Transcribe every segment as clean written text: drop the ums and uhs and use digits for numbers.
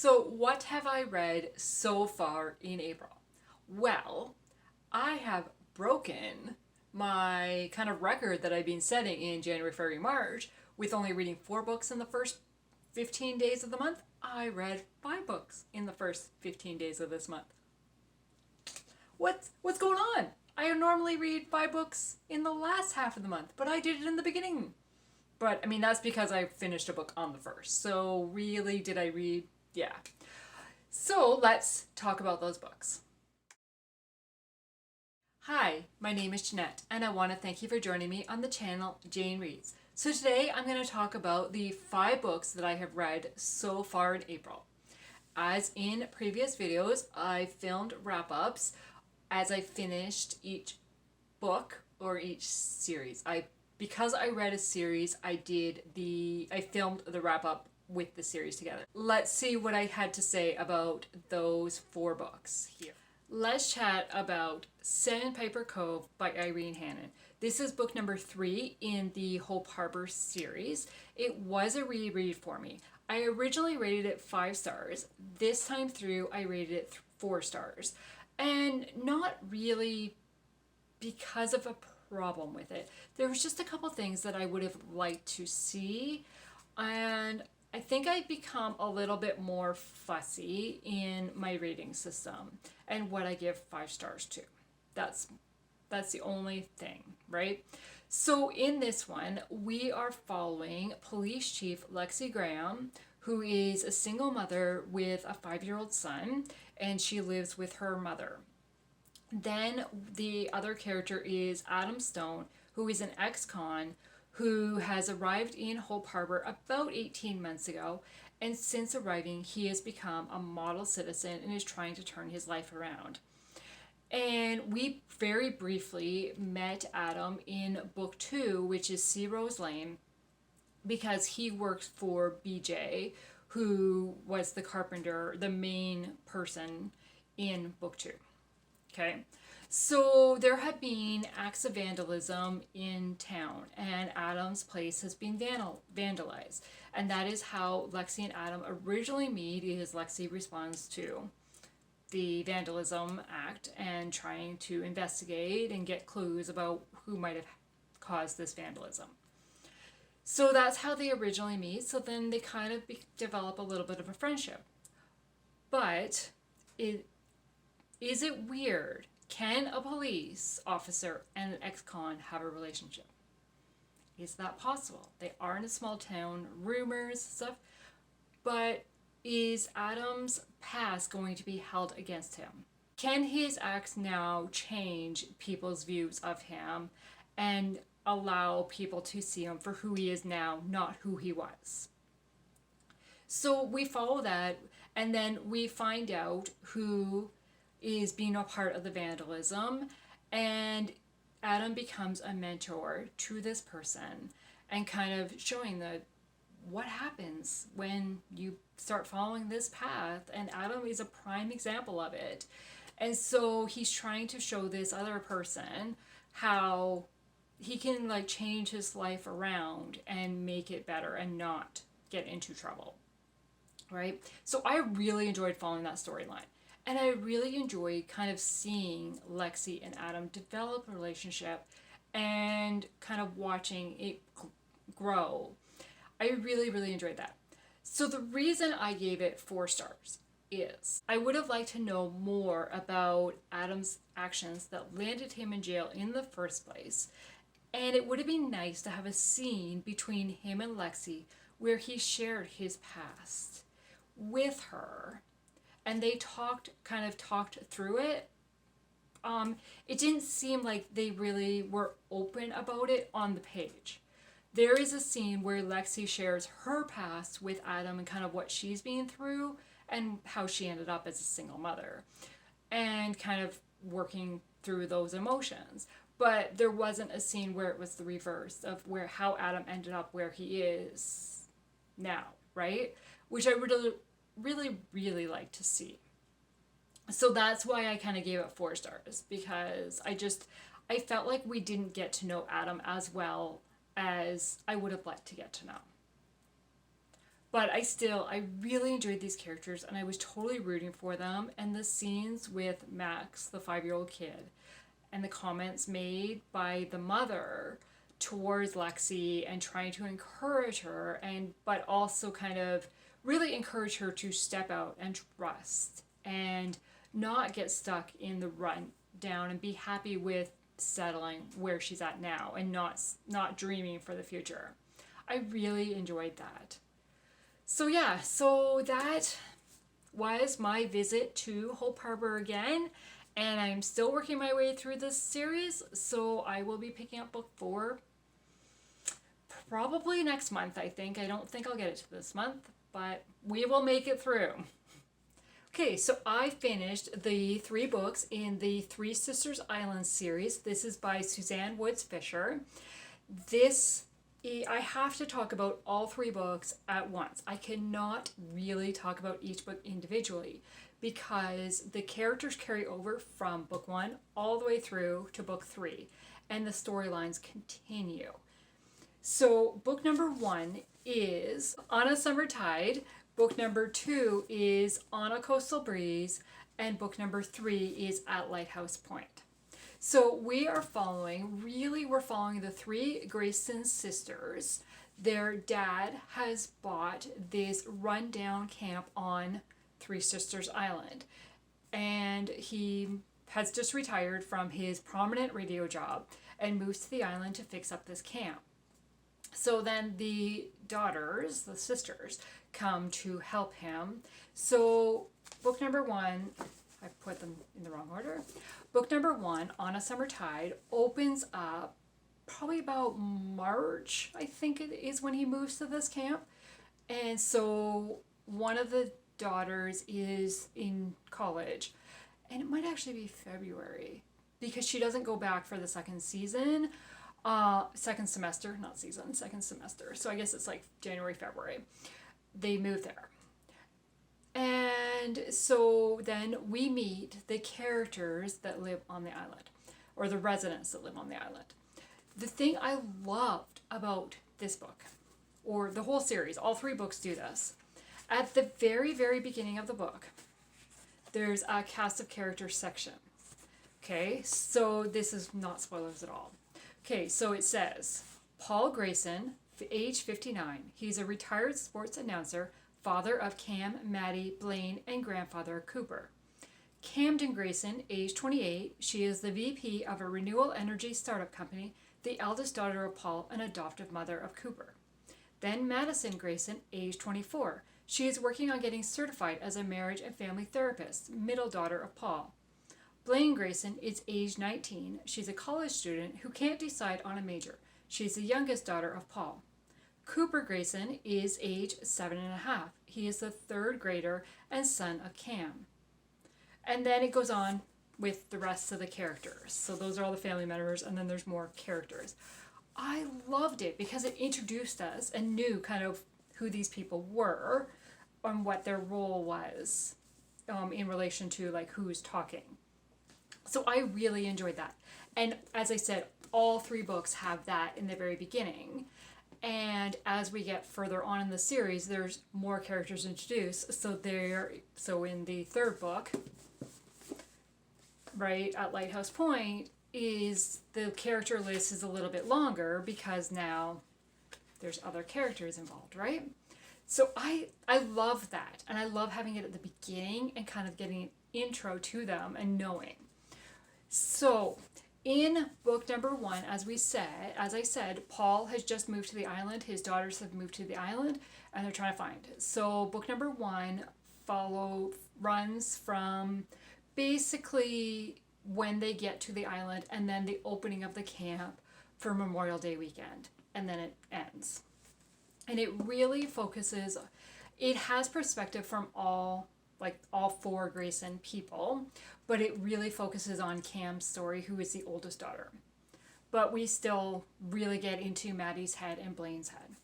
So, what have I read so far in April? Well, I have broken my kind of record that I've been setting in January, February, March with only reading 4 books in the first 15 days of the month. I read 5 books in the first 15 days of this month. What's going on? I normally read 5 books in the last half of the month, but I did it in the beginning. But I mean, that's because I finished a book on the first. So really, did I read? Yeah. So let's talk about those books. Hi, my name is Jeanette, and I want to thank you for joining me on the channel Jane Reads. So today I'm going to talk about the 5 books that I have read so far in April. As in previous videos, I filmed wrap-ups as I finished each book or each series. Because I read a series, I filmed the wrap-up with the series together. Let's see what I had to say about those 4 books here. Let's chat about Sandpiper Cove by Irene Hannon. This is book number 3 in the Hope Harbor series. It was a reread for me. I originally rated it 5 stars. This time through, I rated it 4 stars. And not really because of a problem with it. There was just a couple things that I would have liked to see, and I think I've become a little bit more fussy in my rating system and what I give 5 stars to. That's the only thing, right? So in this one, we are following Police Chief Lexi Graham, who is a single mother with a 5-year-old son, and she lives with her mother. Then the other character is Adam Stone, who is an ex-con who has arrived in Hope Harbor about 18 months ago, and since arriving he has become a model citizen and is trying to turn his life around. And we very briefly met Adam in book 2, which is Sea Rose Lane, because he works for BJ, who was the carpenter, the main person in book 2. Okay, so there have been acts of vandalism in town, and Adam's place has been vandalized. And that is how Lexi and Adam originally meet, is Lexi responds to the vandalism act and trying to investigate and get clues about who might have caused this vandalism. So that's how they originally meet. So then they kind of develop a little bit of a friendship. But is it weird? Can a police officer and an ex-con have a relationship? Is that possible? They are in a small town, rumors, stuff, but is Adam's past going to be held against him? Can his acts now change people's views of him and allow people to see him for who he is now, not who he was? So we follow that, and then we find out who is being a part of the vandalism, and Adam becomes a mentor to this person and kind of showing what happens when you start following this path, and Adam is a prime example of it. And so he's trying to show this other person how he can like change his life around and make it better and not get into trouble, right? So I really enjoyed following that storyline. And I really enjoyed kind of seeing Lexi and Adam develop a relationship and kind of watching it grow. I really, really enjoyed that. So the reason I gave it 4 stars is I would have liked to know more about Adam's actions that landed him in jail in the first place. And it would have been nice to have a scene between him and Lexi where he shared his past with her. And they talked through it. It didn't seem like they really were open about it on the page. There is a scene where Lexi shares her past with Adam and kind of what she's been through and how she ended up as a single mother and kind of working through those emotions. But there wasn't a scene where it was the reverse of how Adam ended up where he is now, right? Which I really like to see. So that's why I kind of gave it 4 stars, because I felt like we didn't get to know Adam as well as I would have liked to get to know. But I really enjoyed these characters and I was totally rooting for them. And the scenes with Max, the 5-year-old kid, and the comments made by the mother towards Lexi and trying to encourage her, but also kind of really encourage her to step out and trust and not get stuck in the run down and be happy with settling where she's at now and not dreaming for the future. I really enjoyed that. So yeah, so that was my visit to Hope Harbor again, and I'm still working my way through this series, so I will be picking up book 4 probably next month, I think. I don't think I'll get it to this month, but we will make it through. Okay, so I finished the 3 books in the Three Sisters Island series. This is by Suzanne Woods Fisher. I have to talk about all 3 books at once. I cannot really talk about each book individually because the characters carry over from book 1 all the way through to book 3, and the storylines continue. So book number 1 is On a Summer Tide, book number 2 is On a Coastal Breeze, and book number 3 is At Lighthouse Point. So we're following the 3 Grayson sisters. Their dad has bought this rundown camp on Three Sisters Island, and he has just retired from his prominent radio job and moves to the island to fix up this camp. So then the daughters, the sisters, come to help him. So book number 1, I put them in the wrong order. Book number 1, On a Summer Tide, opens up probably about March, I think it is, when he moves to this camp. And so one of the daughters is in college, and it might actually be February because she doesn't go back for the second semester. So I guess it's like January, February. They move there. And so then we meet the characters that live on the island, or the residents that live on the island. The thing I loved about this book, or the whole series, all 3 books do this. At the very, very beginning of the book, there's a cast of characters section. Okay, so this is not spoilers at all. Okay, so it says, Paul Grayson, age 59. He's a retired sports announcer, father of Cam, Maddie, Blaine, and grandfather of Cooper. Camden Grayson, age 28. She is the VP of a renewable energy startup company, the eldest daughter of Paul and adoptive mother of Cooper. Then Madison Grayson, age 24. She is working on getting certified as a marriage and family therapist, middle daughter of Paul. Blaine Grayson is age 19. She's a college student who can't decide on a major. She's the youngest daughter of Paul. Cooper Grayson is age 7.5. He is the 3rd grader and son of Cam. And then it goes on with the rest of the characters. So those are all the family members, and then there's more characters. I loved it because it introduced us and knew kind of who these people were and what their role was in relation to like who's talking. So I really enjoyed that. And as I said, all 3 books have that in the very beginning. And as we get further on in the series, there's more characters introduced. So in the 3rd book, right, at Lighthouse Point, is the character list is a little bit longer because now there's other characters involved, right? So I love that. And I love having it at the beginning and kind of getting an intro to them and knowing. So in book number 1, as I said, Paul has just moved to the island. His daughters have moved to the island, and they're trying to find it. So book number 1 runs from basically when they get to the island, and then the opening of the camp for Memorial Day weekend, and then it ends. And it really focuses. It has perspective from all 4 Grayson people, but it really focuses on Cam's story, who is the oldest daughter. But we still really get into Maddie's head and Blaine's head.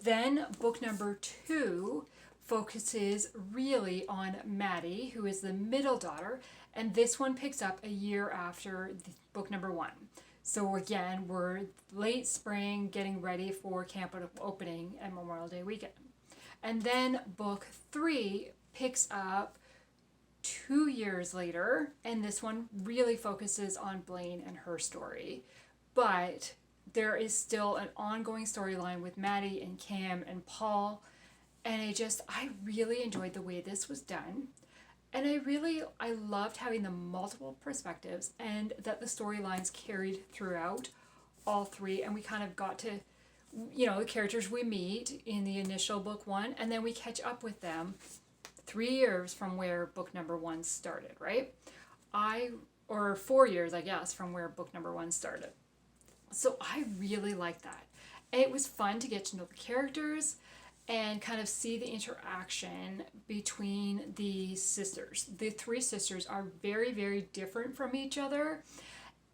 Then book number 2 focuses really on Maddie, who is the middle daughter, and this one picks up a year after book number 1. So again, we're late spring, getting ready for camp opening and Memorial Day weekend. And then book 3 picks up 2 years later, and this one really focuses on Blaine and her story. But there is still an ongoing storyline with Maddie and Cam and Paul, and I really enjoyed the way this was done. And I loved having the multiple perspectives and that the storylines carried throughout all 3, and we kind of got to, the characters we meet in the initial book 1, and then we catch up with them 3 years from where book number 1 started, right? Or 4 years, I guess, from where book number 1 started. So I really liked that. And it was fun to get to know the characters and kind of see the interaction between the sisters. The 3 sisters are very, very different from each other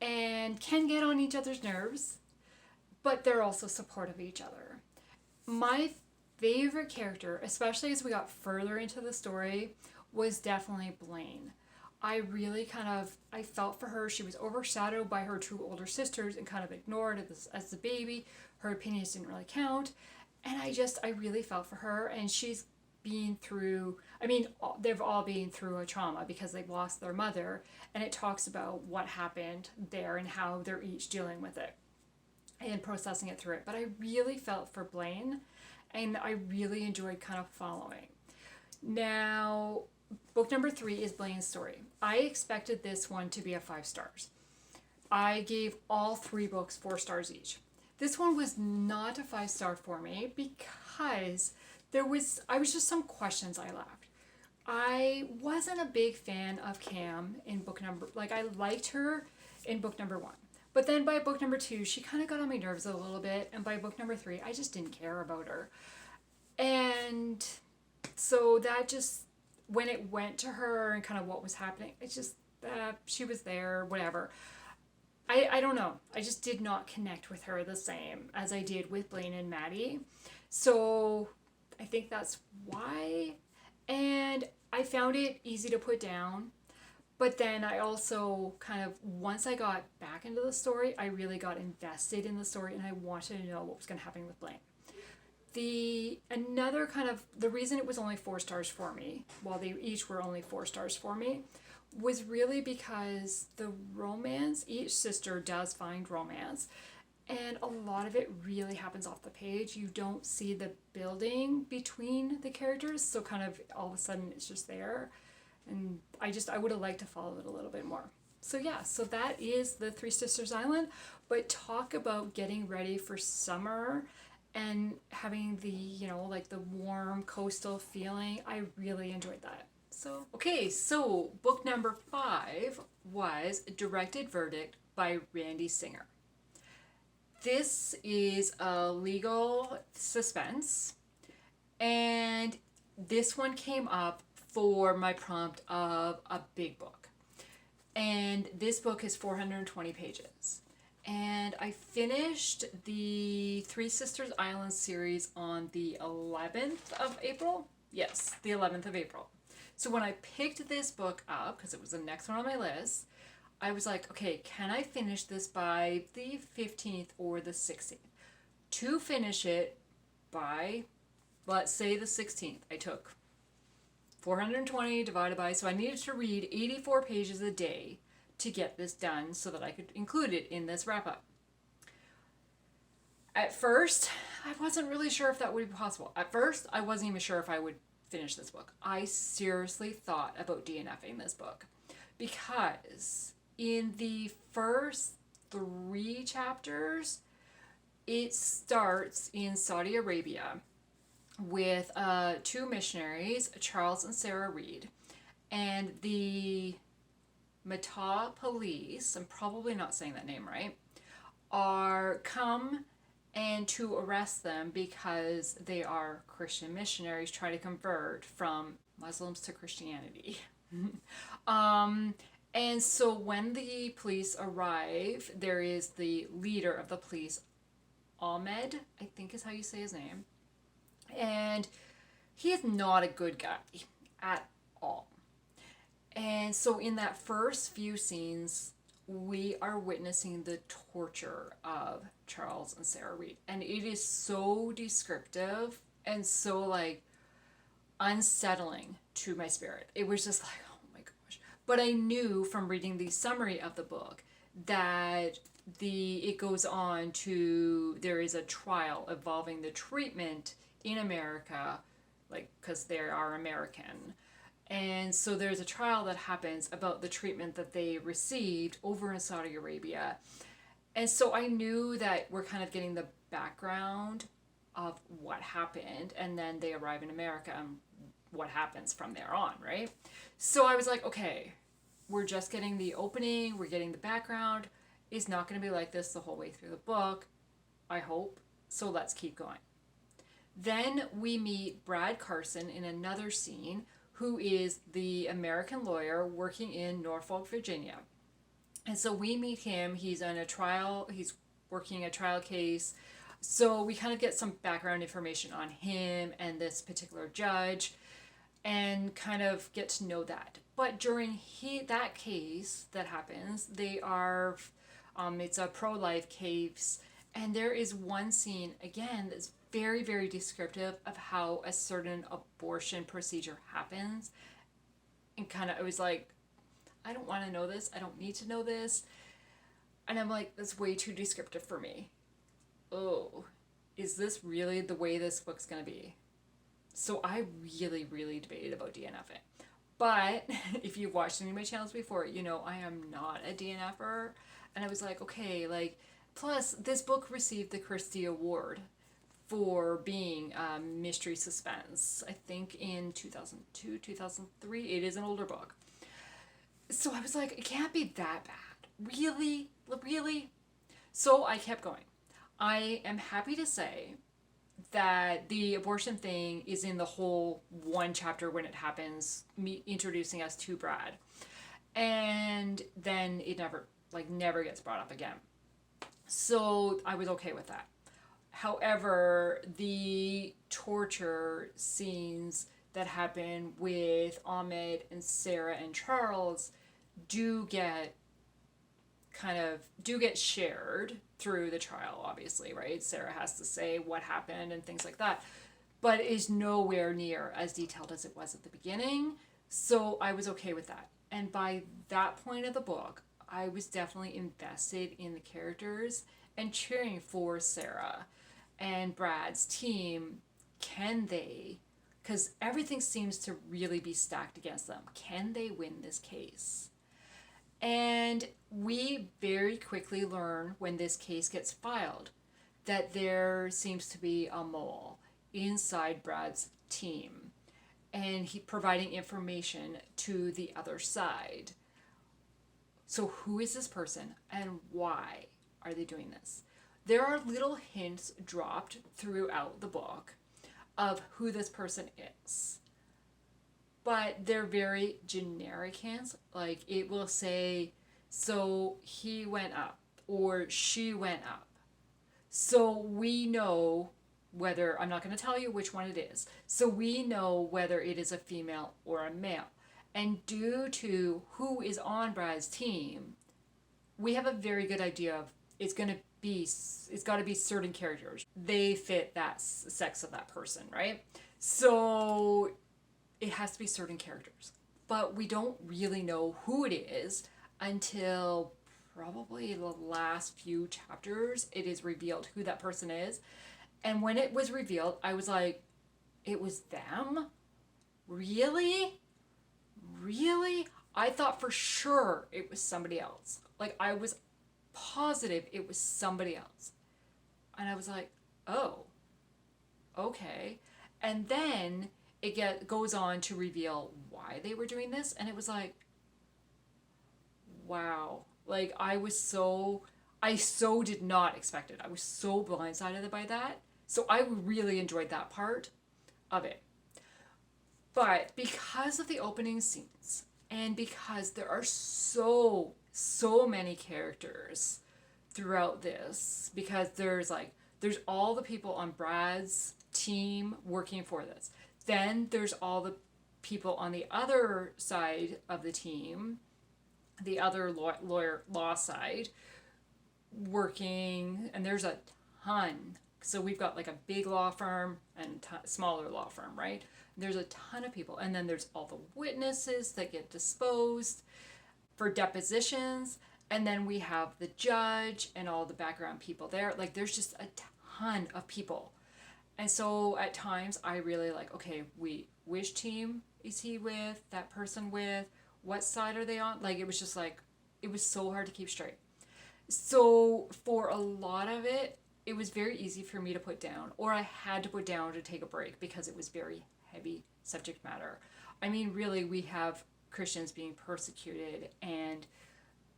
and can get on each other's nerves, but they're also supportive of each other. My favorite character, especially as we got further into the story, was definitely Blaine. I felt for her. She was overshadowed by her 2 older sisters and kind of ignored as the baby. Her opinions didn't really count. And I really felt for her. And she's been through, they've all been through a trauma because they've lost their mother. And it talks about what happened there and how they're each dealing with it and processing it through it. But I really felt for Blaine, and I really enjoyed kind of following. Now, book number 3 is Blaine's story. I expected this one to be a 5 stars. I gave all 3 books 4 stars each. This one was not a 5-star for me because I was just some questions I left. I wasn't a big fan of Cam in I liked her in book number 1. But then by book number 2, she kind of got on my nerves a little bit. And by book number 3, I just didn't care about her. And so when it went to her and kind of what was happening, she was there, whatever. I don't know. I just did not connect with her the same as I did with Blaine and Maddie. So I think that's why. And I found it easy to put down. But then I also once I got back into the story, I really got invested in the story and I wanted to know what was going to happen with Blaine. The reason it was only 4 stars for me, while they each were only 4 stars for me, was really because the romance, each sister does find romance, and a lot of it really happens off the page. You don't see the building between the characters, so kind of all of a sudden it's just there. And I would have liked to follow it a little bit more. So that is the 3 Sisters Island. But talk about getting ready for summer and having the, the warm coastal feeling. I really enjoyed that. So book number 5 was Directed Verdict by Randy Singer. This is a legal suspense, and this one came up for my prompt of a big book. And this book is 420 pages. And I finished the 3 Sisters Island series on the 11th of April. Yes, the 11th of April. So when I picked this book up, because it was the next one on my list, I was like, okay, can I finish this by the 15th or the 16th? To finish it by, let's say, the 16th, I took 420 divided by, so I needed to read 84 pages a day to get this done so that I could include it in this wrap-up. At first, I wasn't really sure if that would be possible. At first, I wasn't even sure if I would finish this book. I seriously thought about DNFing this book because in the first 3 chapters, it starts in Saudi Arabia with 2 missionaries, Charles and Sarah Reed, and the Matah police, I'm probably not saying that name right, are come and to arrest them because they are Christian missionaries trying to convert from Muslims to Christianity. And so when the police arrive, there is the leader of the police, Ahmed, I think is how you say his name. And he is not a good guy at all. And so in that first few scenes, we are witnessing the torture of Charles and Sarah Reed. And it is so descriptive and so unsettling to my spirit. It was just like, oh my gosh. But I knew from reading the summary of the book that it goes on to, there is a trial involving the treatment in America, like, because they are American. And so there's a trial that happens about the treatment that they received over in Saudi Arabia. And so I knew that we're kind of getting the background of what happened, and then they arrive in America and what happens from there on, right? So I was like, okay, we're just getting the opening, we're getting the background. It's not going to be like this the whole way through the book, I hope. So let's keep going. Then we meet Brad Carson in another scene, who is the American lawyer working in Norfolk, Virginia. And so we meet him. He's on a trial. He's working a trial case. So we kind of get some background information on him and this particular judge and kind of get to know that. But during that case that happens, they are, it's a pro-life case. And there is one scene, again, that's very, very descriptive of how a certain abortion procedure happens. And kind of, it was like, I don't want to know this. I don't need to know this. And I'm like, that's way too descriptive for me. Oh, is this really the way this book's going to be? So I really, really debated about DNFing. But if you've watched any of my channels before, you know I am not a DNFer. And I was like, okay, like, plus this book received the Christie Award for being mystery suspense, I think in 2002, 2003. It is an older book. So I was like, it can't be that bad. Really? Really? So I kept going. I am happy to say that the abortion thing is in the whole one chapter when it happens, me introducing us to Brad. And then it never gets brought up again. So I was okay with that. However, the torture scenes that happen with Ahmed and Sarah and Charles do get shared through the trial, obviously, right? Sarah has to say what happened and things like that, but is nowhere near as detailed as it was at the beginning. So I was okay with that. And by that point of the book, I was definitely invested in the characters and cheering for Sarah and Brad's team. Can they, because everything seems to really be stacked against them, can they win this case? And we very quickly learn when this case gets filed that there seems to be a mole inside Brad's team, and he providing information to the other side. So who is this person and why are they doing this? There are little hints dropped throughout the book of who this person is, but they're very generic hints. Like it will say, so he went up or she went up. So we know whether, I'm not going to tell you which one it is. So we know whether it is a female or a male. And due to who is on Brad's team, we have a very good idea of it's got to be certain characters. They fit that sex of that person, right? So it has to be certain characters. But we don't really know who it is until probably the last few chapters. It is revealed who that person is. And when it was revealed, I was like, it was them? Really? Really? I thought for sure it was somebody else. Like I was positive it was somebody else. And I was like, oh, okay. And then it goes on to reveal why they were doing this. And it was like, wow. Like I so did not expect it. I was so blindsided by that. So I really enjoyed that part of it. But because of the opening scenes and because there are so many characters throughout this, because there's all the people on Brad's team working for this. Then there's all the people on the other side of the team, the other law side, working, and there's a ton. So we've got like a big law firm and smaller law firm, right? There's a ton of people. And then there's all the witnesses that get disposed for depositions. And then we have the judge and all the background people there. Like, there's just a ton of people. And so at times I really like, okay, which team is he with? That person with? What side are they on? Like, it was just like, it was so hard to keep straight. So for a lot of it, it was very easy for me to put down, or I had to put down to take a break because it was very heavy subject matter. I mean, really, we have Christians being persecuted and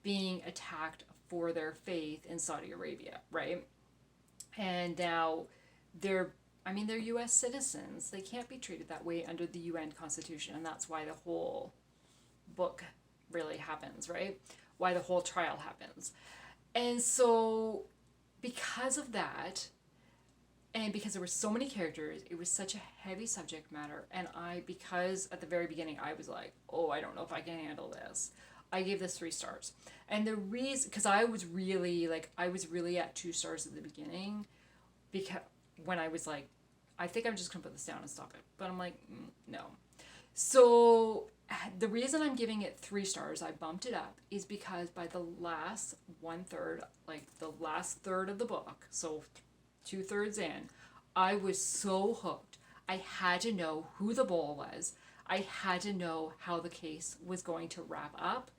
being attacked for their faith in Saudi Arabia, right? And now they're U.S. citizens. They can't be treated that way under the UN Constitution, and that's why the whole book really happens, right? Why the whole trial happens. And so because of that, and because there were so many characters, it was such a heavy subject matter, and because at the very beginning I was like, oh, I don't know if I can handle this, I gave this 3 stars. And the reason, because I was really at 2 stars at the beginning, because when I was like, I think I'm just gonna put this down and stop it, but I'm like, no. So the reason I'm giving it 3 stars, I bumped it up, is because by the last 1/3, like the last third of the book, so 2/3 in, I was so hooked. I had to know who the bull was. I had to know how the case was going to wrap up.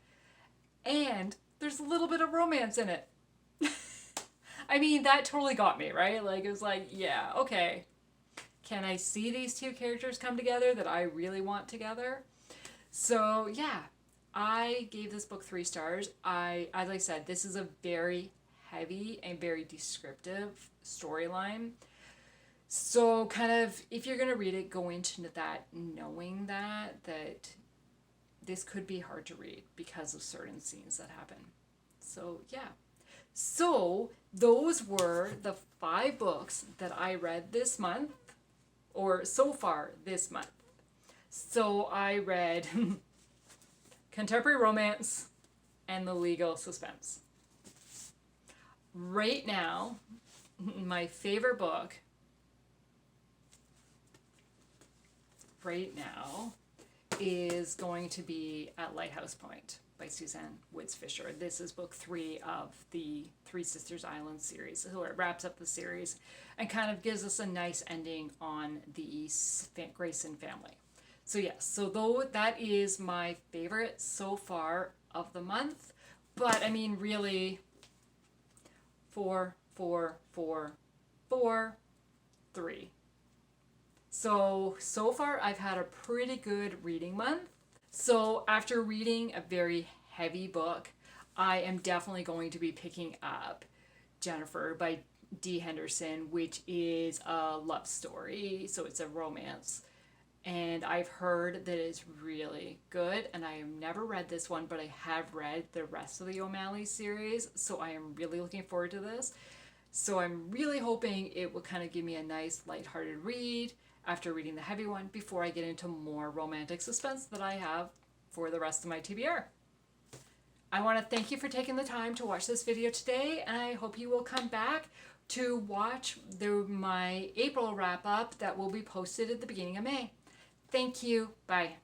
And there's a little bit of romance in it. I mean, that totally got me, right? Like, it was like, yeah, okay. Can I see these 2 characters come together that I really want together? So, yeah, I gave this book 3 stars. As I said, this is a very heavy and very descriptive storyline. So, kind of, if you're going to read it, go into that knowing that this could be hard to read because of certain scenes that happen. So, yeah. So, those were the 5 books that I read this month, or so far this month. So, I read contemporary romance and the legal suspense. Right now, my favorite book right now is going to be At Lighthouse Point by Suzanne Woods Fisher. This is book 3 of the Three Sisters Island series. So it wraps up the series and kind of gives us a nice ending on the Grayson family. So yes, so though that is my favorite so far of the month, but I mean really 4, 4, 4, 4, 3. So far I've had a pretty good reading month. So after reading a very heavy book, I am definitely going to be picking up Jennifer by D. Henderson, which is a love story. So it's a romance. And I've heard that it's really good. And I have never read this one, but I have read the rest of the O'Malley series. So I am really looking forward to this. So I'm really hoping it will kind of give me a nice lighthearted read after reading the heavy one before I get into more romantic suspense that I have for the rest of my TBR. I want to thank you for taking the time to watch this video today, and I hope you will come back to watch my April wrap-up that will be posted at the beginning of May. Thank you. Bye.